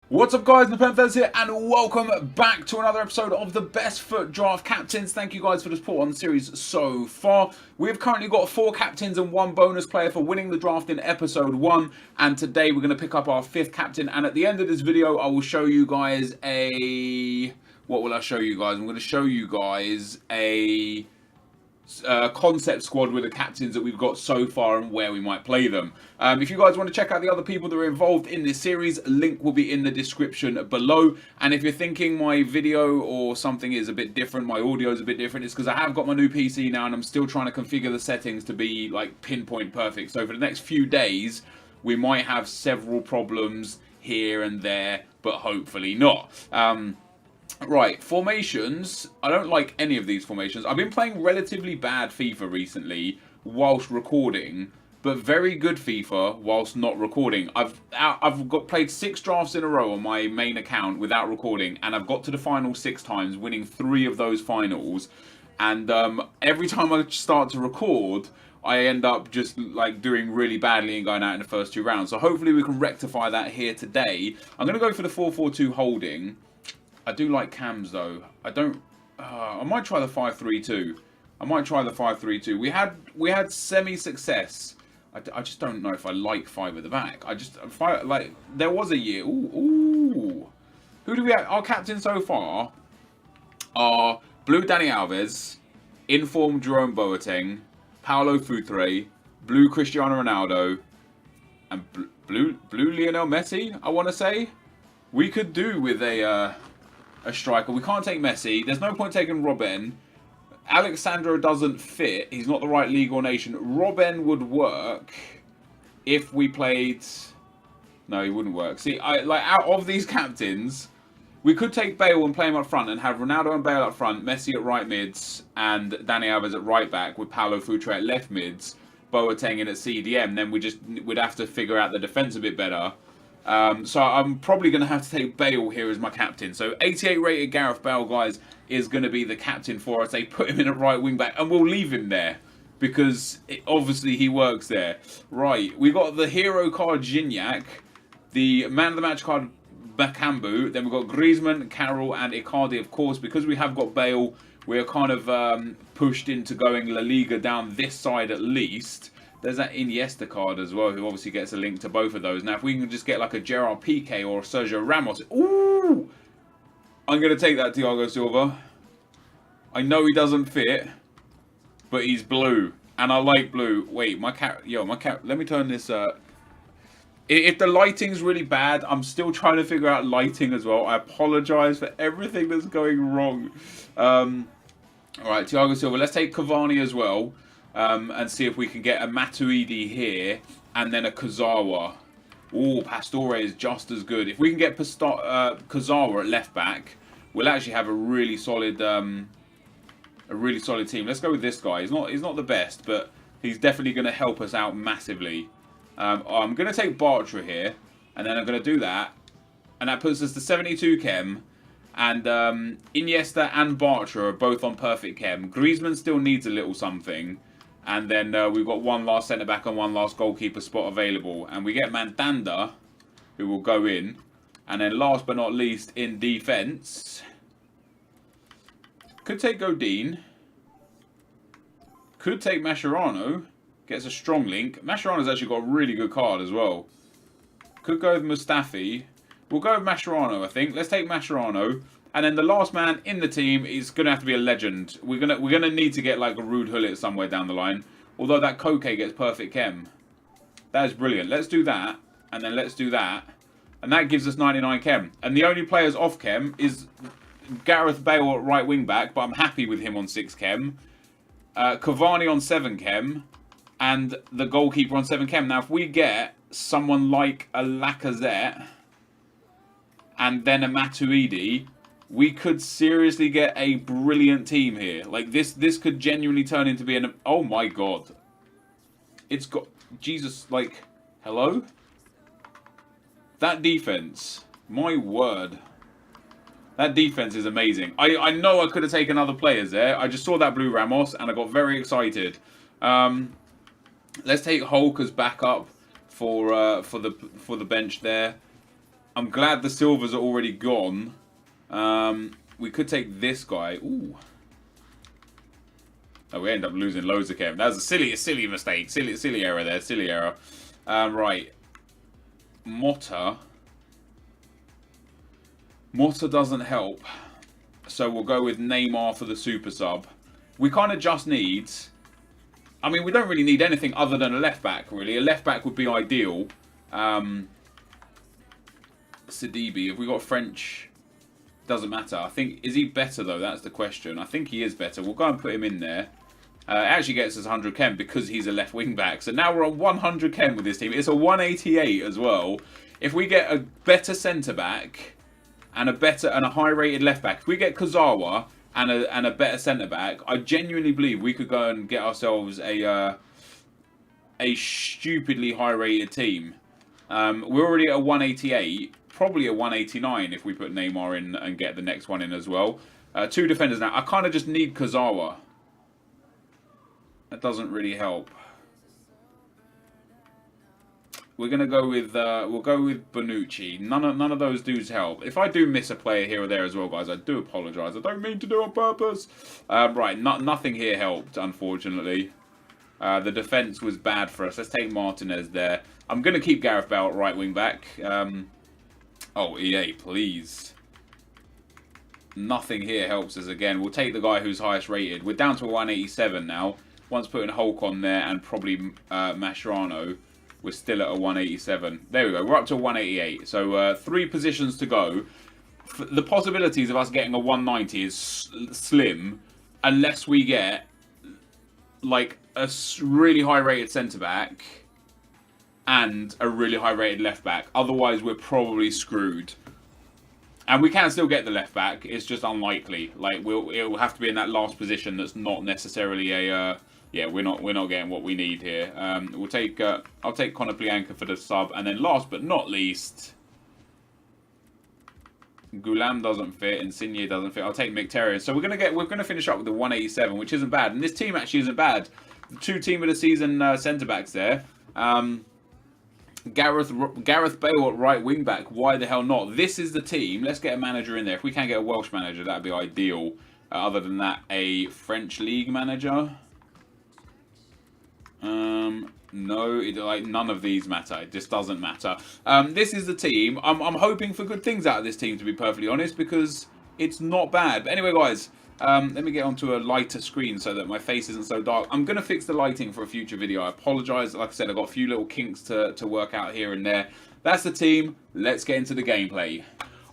What's up guys, NepentheZ here and welcome back to another episode of the Best FUT Draft Captains. Thank you guys for the support on the series so far. We've currently got 4 captains and 1 bonus player for winning the draft in episode 1. And today we're going to pick up our 5th captain. And at the end of this video I will show you guys a... What will I show you guys? I'm going to show you guys a... concept squad with the captains that we've got so far and where we might play them. If you guys want to check out the other people that are involved in this series, link will be in the description below. And if you're thinking my video or something is a bit different, my audio is a bit different, it's because I have got my new PC now and I'm still trying to configure the settings to be like pinpoint perfect. So for the next few days we might have several problems here and there, but hopefully not. Right, formations. I don't like any of these formations. I've been playing relatively bad FIFA recently whilst recording, but very good FIFA whilst not recording. I've played 6 drafts in a row on my main account without recording, and I've got to the final 6 times, winning 3 of those finals. And every time I start to record, I end up just like doing really badly and going out in the first 2 rounds. So hopefully we can rectify that here today. I'm going to go for the 4-4-2 holding. I do like cams though. I might try the 5-3-2. I might try the 5-3-2. We had semi-success. I just don't know if I like 5 at the back. Like there was a year. Ooh. Who do we have? Our captains so far are Blue Dani Alves, Informed Jerome Boateng, Paulo Futre, Blue Cristiano Ronaldo, and Blue Lionel Messi. I want to say we could do with a striker. We can't take Messi. There's no point taking Robben. Alexandro doesn't fit. He's not the right league or nation. Robben would work if we played... No, he wouldn't work. See, like out of these captains, we could take Bale and play him up front and have Ronaldo and Bale up front, Messi at right mids, and Dani Alves at right back with Paulo Futre at left mids, Boateng in at CDM. Then we'd have to figure out the defence a bit better. So I'm probably going to have to take Bale here as my captain. So 88 rated Gareth Bale, guys, is going to be the captain for us. They put him in at right wing back and we'll leave him there because obviously he works there. Right, we got the hero card Gignac, the man of the match card Bakambu, then we've got Griezmann, Carroll and Icardi, of course. Because we have got Bale, we're kind of pushed into going La Liga down this side at least. There's that Iniesta card as well, who obviously gets a link to both of those. Now, if we can just get like a Gerard Piqué or Sergio Ramos... Ooh! I'm going to take that Thiago Silva. I know he doesn't fit, but he's blue. And I like blue. Wait, my cat... Let me turn this... If the lighting's really bad, I'm still trying to figure out lighting as well. I apologise for everything that's going wrong. Alright, Thiago Silva. Let's take Cavani as well. And see if we can get a Matuidi here and then a Kurzawa. Ooh, Pastore is just as good. If we can get Kurzawa at left back, we'll actually have a really solid team. Let's go with this guy. He's not the best, but he's definitely going to help us out massively. I'm going to take Bartra here, and then I'm going to do that, and that puts us to 72 chem. And Iniesta and Bartra are both on perfect chem. Griezmann still needs a little something. And then we've got one last centre-back and one last goalkeeper spot available. And we get Mandanda, who will go in. And then last but not least, in defence, could take Godin. Could take Mascherano. Gets a strong link. Mascherano's actually got a really good card as well. Could go with Mustafi. We'll go with Mascherano, I think. Let's take Mascherano. And then the last man in the team is going to have to be a legend. We're gonna need to get like a Ruud Gullit somewhere down the line. Although that Koke gets perfect chem. That is brilliant. Let's do that. And then let's do that. And that gives us 99 chem. And the only players off chem is Gareth Bale at right wing back. But I'm happy with him on 6 chem. Cavani on 7 chem. And the goalkeeper on 7 chem. Now if we get someone like a Lacazette and then a Matuidi, we could seriously get a brilliant team here. Like this could genuinely turn into be an... Oh my god. It's got... Jesus, like... Hello? That defense. My word. That defense is amazing. I know I could have taken other players there. I just saw that blue Ramos and I got very excited. Let's take Hulk as backup for the bench there. I'm glad the silvers are already gone. We could take this guy. Ooh. Oh, we end up losing loads of chem. That was a silly mistake. Silly error there. Silly error. Right. Motta doesn't help. So we'll go with Neymar for the super sub. We kind of just need... I mean, we don't really need anything other than a left back, really. A left back would be ideal. Sidibe, if we got French, doesn't matter. I think, is he better though? That's the question. I think he is better. We'll go and put him in there. It actually gets us 100 chem because he's a left wing back. So now we're on 100 chem with this team. It's a 188 as well. If we get a better centre back and a high rated left back, if we get Kazawa and a better centre back, I genuinely believe we could go and get ourselves a stupidly high rated team. We're already at a 188. Probably a 189 if we put Neymar in and get the next one in as well. 2 defenders now. I kind of just need Kazawa. That doesn't really help. We're gonna go with we'll go with Bonucci. None of those dudes help. If I do miss a player here or there as well, guys, I do apologise. I don't mean to do it on purpose. Right, nothing here helped, unfortunately. The defence was bad for us. Let's take Martinez there. I'm gonna keep Gareth Bale at right wing back. Oh, EA, please. Nothing here helps us again. We'll take the guy who's highest rated. We're down to a 187 now. Once putting Hulk on there and probably Mascherano, we're still at a 187. There we go. We're up to a 188. So 3 positions to go. The possibilities of us getting a 190 is slim unless we get like a really high rated centre back and a really high rated left back. Otherwise, we're probably screwed. And we can still get the left back. It's just unlikely. Like it will have to be in that last position. That's not necessarily a. Yeah, we're not getting what we need here. We'll take. I'll take Konoplyanka for the sub, and then last but not least, Gulam doesn't fit, Insigne doesn't fit. I'll take Mkhitaryan. So we're gonna finish up with the 187, which isn't bad. And this team actually isn't bad. The 2 team of the season centre backs there. Gareth Bale at right wing back. Why the hell not? This is the team. Let's get a manager in there. If we can get a Welsh manager, that'd be ideal. Other than that, a French league manager. No, like none of these matter. It just doesn't matter. This is the team. I'm hoping for good things out of this team, to be perfectly honest, because it's not bad. But anyway, guys, let me get onto a lighter screen so that my face isn't so dark. I'm going to fix the lighting for a future video. I apologise. Like I said, I've got a few little kinks to work out here and there. That's the team. Let's get into the gameplay.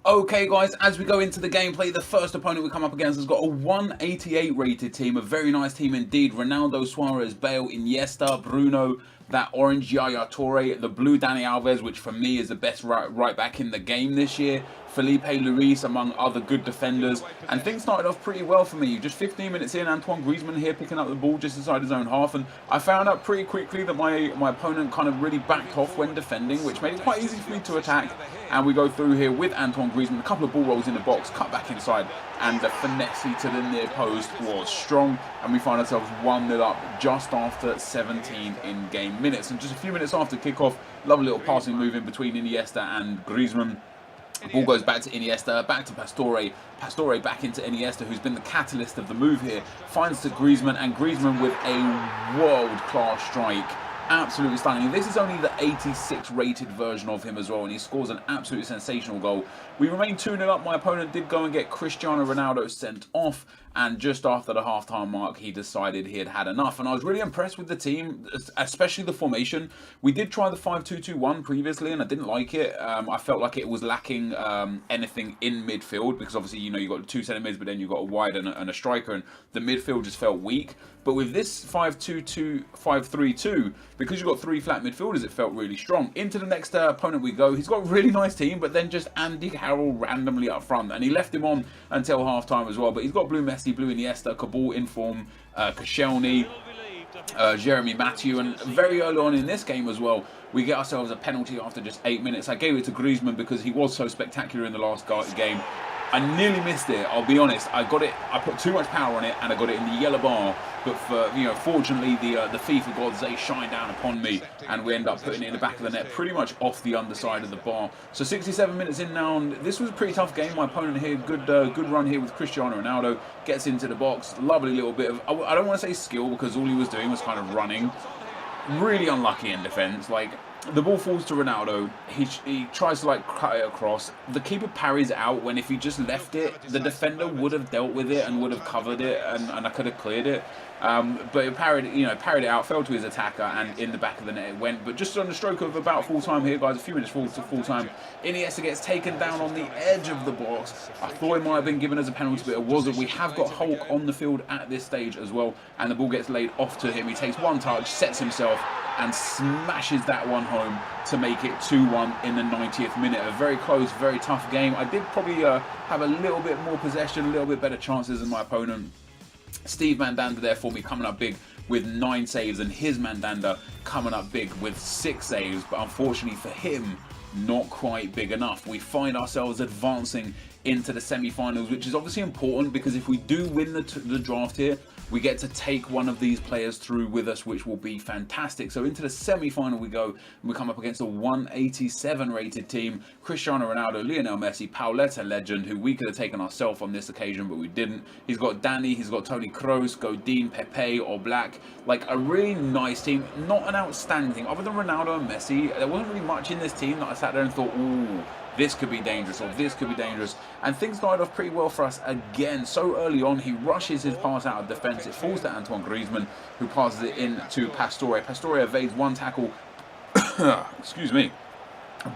Okay, guys, as we go into the gameplay, the first opponent we come up against has got a 188 rated team. A very nice team indeed. Ronaldo, Suarez, Bale, Iniesta, Bruno, that orange Yaya Toure, the blue Dani Alves, which for me is the best right back in the game this year. Felipe Luis, among other good defenders. And things started off pretty well for me. Just 15 minutes in, Antoine Griezmann here picking up the ball just inside his own half. And I found out pretty quickly that my opponent kind of really backed off when defending, which made it quite easy for me to attack. And we go through here with Antoine Griezmann, a couple of ball rolls in the box, cut back inside, and the finesse to the near post was strong. And we find ourselves 1-0 up just after 17 in-game minutes. And just a few minutes after kickoff, lovely little passing move in between Iniesta and Griezmann. Ball goes back to Iniesta, back to Pastore. Pastore back into Iniesta, who's been the catalyst of the move here. Finds to Griezmann, and Griezmann with a world-class strike. Absolutely stunning. This is only the 86 rated version of him as well, and he scores an absolutely sensational goal. We remain 2-0 up. My opponent did go and get Cristiano Ronaldo sent off, and just after the half-time mark, he decided he had had enough. And I was really impressed with the team, especially the formation. We did try the 5-2-2-1 previously, and I didn't like it. I felt like it was lacking anything in midfield, because obviously, you know, you've got the 2 centre mids, but then you've got a wide and a striker, and the midfield just felt weak. But with this 5-2-2-5-3-2, because you've got 3 flat midfielders, it felt really strong. Into the next opponent we go. He's got a really nice team, but then just Andy Carroll randomly up front. And he left him on until half-time as well. But he's got Blue Messi, Blue Iniesta, Kabul in form, Koscielny, Jeremy Mathieu. And very early on in this game as well, we get ourselves a penalty after just 8 minutes. I gave it to Griezmann because he was so spectacular in the last game. I nearly missed it, I'll be honest. I put too much power on it, and I got it in the yellow bar. But fortunately, the FIFA gods, they shine down upon me, and we end up putting it in the back of the net, pretty much off the underside of the bar. So 67 minutes in now, and this was a pretty tough game. My opponent here, good run here with Cristiano Ronaldo, gets into the box, lovely little bit of, I don't want to say skill, because all he was doing was kind of running. Really unlucky in defence. Like, the ball falls to Ronaldo. He tries to like cut it across. The keeper parries out when if he just left it, the defender would have dealt with it and would have covered it, and I could have cleared it. But it parried it out, fell to his attacker, and in the back of the net it went. But just on the stroke of about full time here, guys, a few minutes to full time, Iniesta gets taken down on the edge of the box. I thought it might have been given as a penalty, but it wasn't. We have got Hulk on the field at this stage as well, and the ball gets laid off to him. He takes one touch, sets himself, and smashes that one home to make it 2-1 in the 90th minute. A very close, very tough game. I did probably have a little bit more possession, a little bit better chances than my opponent. Steve Mandanda there for me, coming up big with 9 saves, and his Mandanda coming up big with 6 saves, but unfortunately for him, not quite big enough. We find ourselves advancing into the semi-finals, which is obviously important, because if we do win the draft here, we get to take one of these players through with us, which will be fantastic. So into the semi-final we go, and we come up against a 187 rated team. Cristiano Ronaldo, Lionel Messi, Pauleta legend, who we could have taken ourselves on this occasion, but we didn't. He's got Danny, he's got Toni Kroos, Godin, Pepe, or Black. Like, a really nice team. Not an outstanding team. Other than Ronaldo and Messi, there wasn't really much in this team that I sat there and thought, ooh, this could be dangerous, or this could be dangerous. And things started off pretty well for us again. So early on, he rushes his pass out of defence. It falls to Antoine Griezmann, who passes it in to Pastore. Pastore evades one tackle. Excuse me.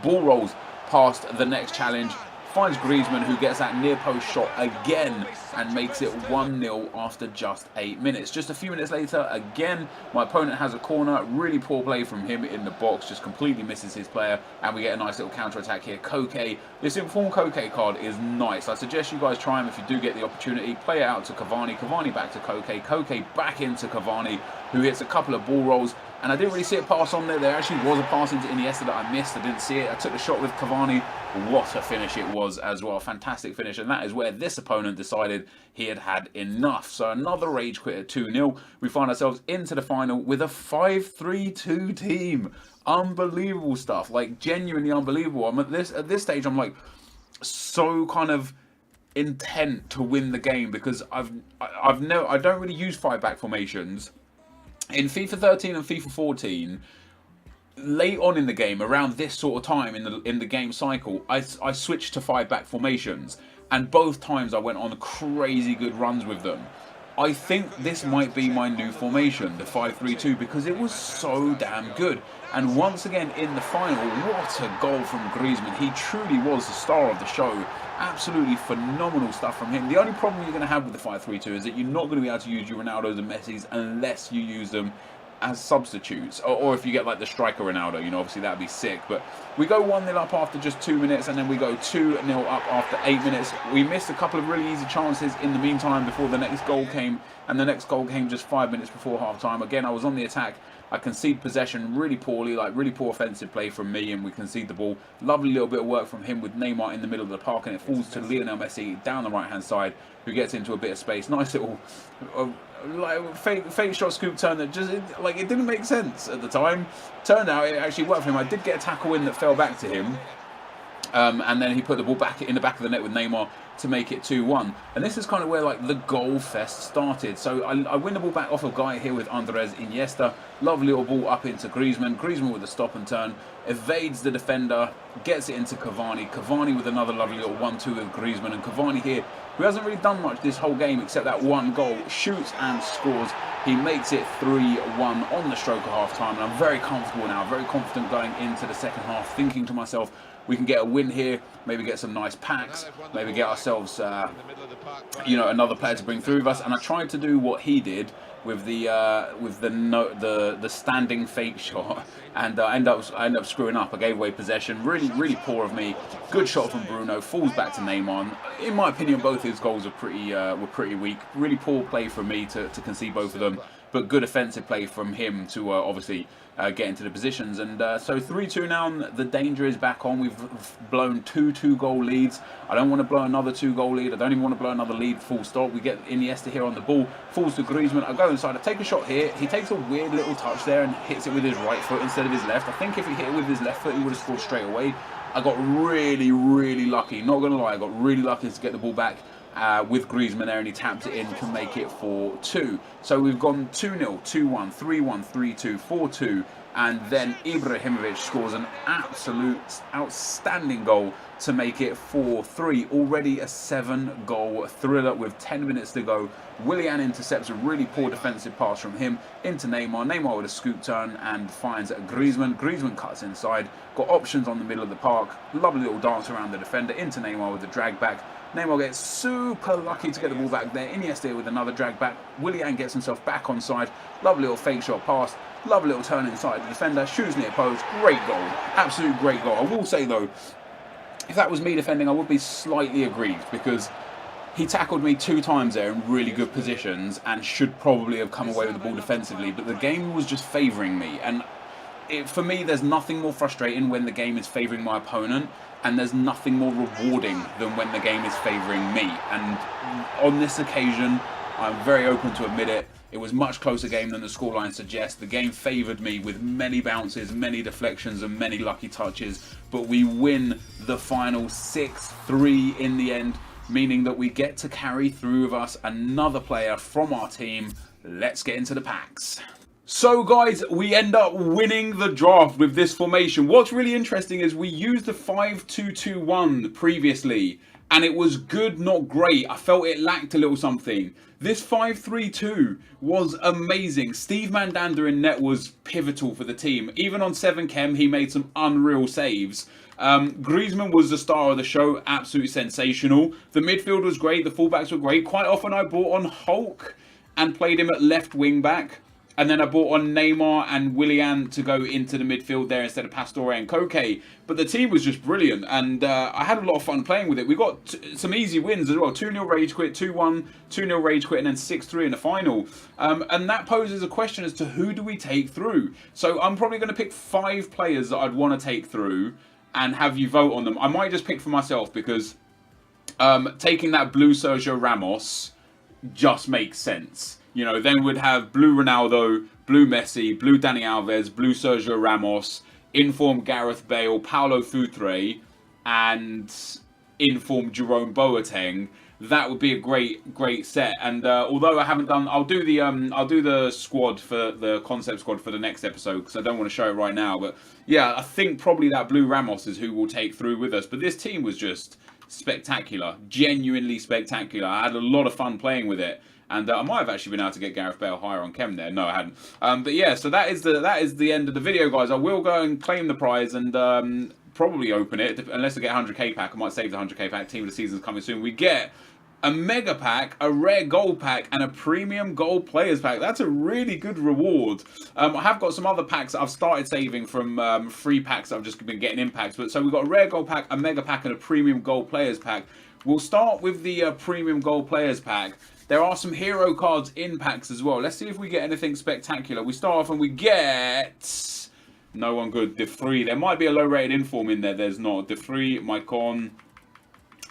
Ball rolls past the next challenge. Finds Griezmann, who gets that near post shot again and makes it 1-0 after just 8 minutes. Just a few minutes later, again, my opponent has a corner. Really poor play from him in the box, just completely misses his player, and we get a nice little counter-attack here. Koke, this informed Koke card is nice. I suggest you guys try him if you do get the opportunity. Play it out to Cavani, Cavani back to Koke, Koke back into Cavani, who hits a couple of ball rolls. And I didn't really see it pass on there. There actually was a pass into Iniesta that I missed. I didn't see it. I took the shot with Cavani. What a finish it was as well. Fantastic finish. And that is where this opponent decided he had had enough. So another rage quit at 2-0. We find ourselves into the final with a 5-3-2 team. Unbelievable stuff. Like, genuinely unbelievable. At this stage, I'm like so kind of intent to win the game, because I don't really use 5-back formations. In FIFA 13 and FIFA 14, late on in the game, around this sort of time in the game cycle, I switched to 5-back formations, and both times I went on crazy good runs with them. I think this might be my new formation, the 5-3-2, because it was so damn good. And once again in the final, what a goal from Griezmann. He truly was the star of the show. Absolutely phenomenal stuff from him. The only problem you're going to have with the 5-3-2 is that you're not going to be able to use your Ronaldos and Messis unless you use them as substitutes, or if you get like the striker Ronaldo, obviously that'd be sick. But we go 1-0 up after just 2 minutes, and then we go 2-0 up after 8 minutes. We missed a couple of really easy chances in the meantime before the next goal came, and the next goal came just 5 minutes before half time. Again, I was on the attack. I concede possession really poorly, like really poor offensive play from me, and we concede the ball. Lovely little bit of work from him with Neymar in the middle of the park, and it falls to Lionel Messi down the right hand side, who gets into a bit of space. Nice little like fake shot scoop turn that just it didn't make sense at the time. Turned out it actually worked for him. I did get a tackle in that fell back to him, and then he put the ball back in the back of the net with Neymar to make it 2-1. And this is kind of where like the goal fest started. So I win the ball back off a guy here with Andres Iniesta. Lovely little ball up into Griezmann. Griezmann with a stop and turn, evades the defender, gets it into Cavani. Cavani with another lovely little 1-2 with Griezmann. And Cavani here, who hasn't really done much this whole game except that one goal, shoots and scores. He makes it 3-1 on the stroke of half time. And I'm very comfortable now, very confident going into the second half, thinking to myself, we can get a win here, maybe get some nice packs, maybe get ourselves, another player to bring through with us. And I tried to do what he did with the standing fake shot, and I end up screwing up. I gave away possession. Really poor of me. Good shot from Bruno. Falls back to Neymar. In my opinion, both his goals are pretty weak. Really poor play from me to concede both of them. but good offensive play from him to obviously get into the positions. And so 3-2 now, the danger is back on. We've blown 2 2-goal leads. I don't want to blow another 2-goal lead. I don't even want to blow another lead, full stop. We get Iniesta here on the ball, falls to Griezmann. I go inside, I take a shot here. He takes a weird little touch there and hits it with his right foot instead of his left. I think if he hit it with his left foot, he would have scored straight away. I got really, really lucky. Not going to lie, I got really lucky to get the ball back with Griezmann there, and he tapped it in to make it 4-2. So we've gone 2-0, 2-1, 3-1, 3-2, 4-2, and then Ibrahimovic scores an absolute outstanding goal to make it 4-3. Already a 7-goal thriller with 10 minutes to go. Willian intercepts a really poor defensive pass from him into Neymar. Neymar with a scoop turn and finds Griezmann. Griezmann cuts inside. Got options on the middle of the park. Lovely little dance around the defender into Neymar with the drag back. Neymar gets super lucky to get the ball back there. Iniesta with another drag back. Willian gets himself back on side. Lovely little fake shot pass. Lovely little turn inside the defender. Shoots near post. Great goal. Absolute great goal. I will say though, if that was me defending, I would be slightly aggrieved because he tackled me 2 times there in really good positions and should probably have come away with the ball defensively. But the game was just favouring me. And for me, there's nothing more frustrating when the game is favouring my opponent. And there's nothing more rewarding than when the game is favouring me. And on this occasion, I'm very open to admit it. It was a much closer game than the scoreline suggests. The game favoured me with many bounces, many deflections, and many lucky touches. But we win the final 6-3 in the end, meaning that we get to carry through with us another player from our team. Let's get into the packs. So guys, we end up winning the draft with this formation. What's really interesting is we used the 5-2-2-1 previously, and it was good, not great. I felt it lacked a little something. This 5-3-2 was amazing. Steve Mandanda in net was pivotal for the team. Even on 7 chem, he made some unreal saves. Griezmann was the star of the show, absolutely sensational. The midfield was great, the fullbacks were great. Quite often I brought on Hulk and played him at left wing back. And then I brought on Neymar and Willian to go into the midfield there instead of Pastore and Koke. But the team was just brilliant. And I had a lot of fun playing with it. We got some easy wins as well. 2-0 rage quit, 2-1, 2-0 rage quit, and then 6-3 in the final. And that poses a question as to who do we take through. So I'm probably going to pick 5 players that I'd want to take through and have you vote on them. I might just pick for myself because taking that blue Sergio Ramos just makes sense. You know, then we'd have blue Ronaldo, blue Messi, blue Dani Alves, blue Sergio Ramos, informed Gareth Bale, Paulo Futre, and informed Jerome Boateng. That would be a great set. And although I haven't done, I'll do the squad for the concept squad for the next episode because I don't want to show it right now. But yeah, I think probably that blue Ramos is who we'll take through with us. But this team was just spectacular, genuinely spectacular. I had a lot of fun playing with it. And I might have actually been able to get Gareth Bale higher on chem there. No, I hadn't. But yeah, so that is the end of the video, guys. I will go and claim the prize and probably open it. Unless I get a 100k pack, I might save the 100k pack. Team of the season's coming soon. We get a mega pack, a rare gold pack, and a premium gold players pack. That's a really good reward. I have got some other packs that I've started saving from free packs that I've just been getting in packs. But so we've got a rare gold pack, a mega pack, and a premium gold players pack. We'll start with the premium gold players pack. There are some hero cards in packs as well. Let's see if we get anything spectacular. We start off and we get no one good. De Free. There might be a low rated inform in there. There's not. De Free, Mycon.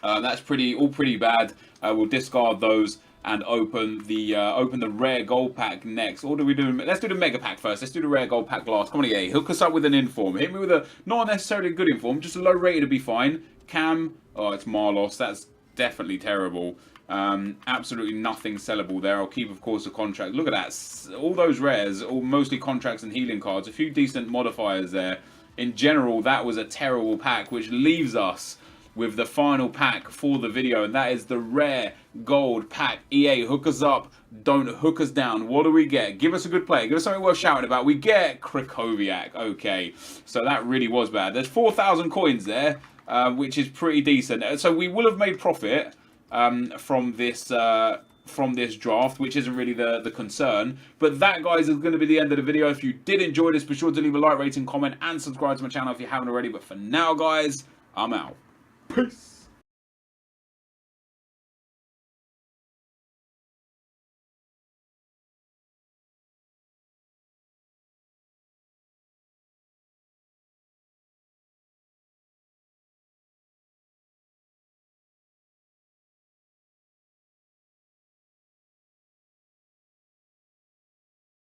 That's all pretty bad. We'll discard those and open the rare gold pack next. Or do we do? Let's do the mega pack first. Let's do the rare gold pack last. Come on, EA. Hook us up with an inform. Hit me with a not necessarily a good inform, just a low rated to be fine. Cam. Oh, it's Marlos. That's definitely terrible. Absolutely nothing sellable there. I'll keep, of course, a contract. Look at that. All those rares, all mostly contracts and healing cards. A few decent modifiers there. In general, that was a terrible pack, which leaves us with the final pack for the video, and that is the rare gold pack. EA, hook us up. Don't hook us down. What do we get? Give us a good player. Give us something worth shouting about. We get Krychowiak. Okay, so that really was bad. There's 4,000 coins there, which is pretty decent. So we will have made profit from this draft, which isn't really the concern. But that, guys, is going to be the end of the video. If you did enjoy this, be sure to leave a like, rating, comment, and subscribe to my channel if you haven't already. But for now, guys, I'm out. Peace.